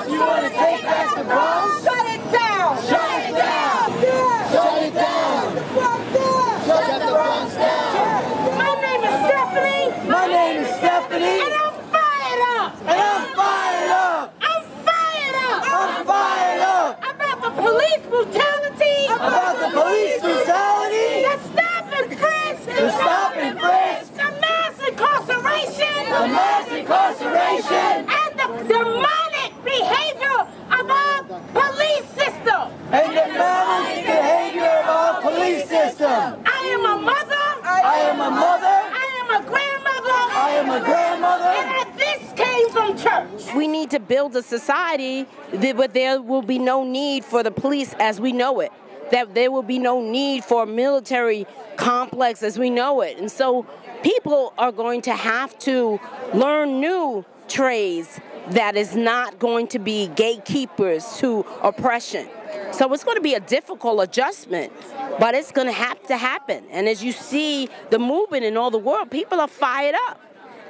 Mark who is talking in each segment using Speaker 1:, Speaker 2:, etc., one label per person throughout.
Speaker 1: You want to take back the Bronx?
Speaker 2: Shut it down!
Speaker 1: Shut it down! Shut it down! Shut the Bronx down!
Speaker 2: My name is Stephanie!
Speaker 1: My name is Stephanie!
Speaker 2: And I'm fired up!
Speaker 1: And I'm fired up!
Speaker 2: I'm fired up!
Speaker 1: I'm fired up!
Speaker 2: About the police brutality!
Speaker 1: About the police brutality!
Speaker 2: The stop and frisk!
Speaker 1: The stop and frisk!
Speaker 2: The mass incarceration!
Speaker 1: The mass incarceration!
Speaker 2: And the demonic behavior of our police system!
Speaker 1: And the demonic behavior of our police system!
Speaker 2: I am a mother!
Speaker 1: I am a mother!
Speaker 2: I am a grandmother!
Speaker 1: I am a grandmother!
Speaker 2: And this came from church!
Speaker 3: We need to build a society where there will be no need for the police as we know it. That there will be no need for a military complex as we know it. And so people are going to have to learn new trades that is not going to be gatekeepers to oppression. So it's going to be a difficult adjustment, but it's going to have to happen. And as you see the movement in all the world, people are fired up.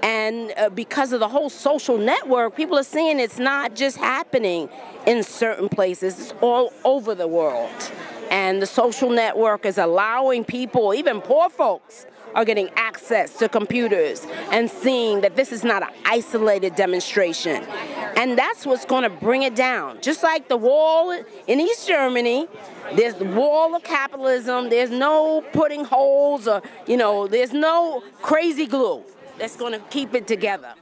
Speaker 3: And because of the whole social network, people are seeing it's not just happening in certain places, it's all over the world. And the social network is allowing people, even poor folks, are getting access to computers and seeing that this is not an isolated demonstration. And that's what's going to bring it down. Just like the wall in East Germany, there's the wall of capitalism, there's no putting holes or, there's no crazy glue that's going to keep it together.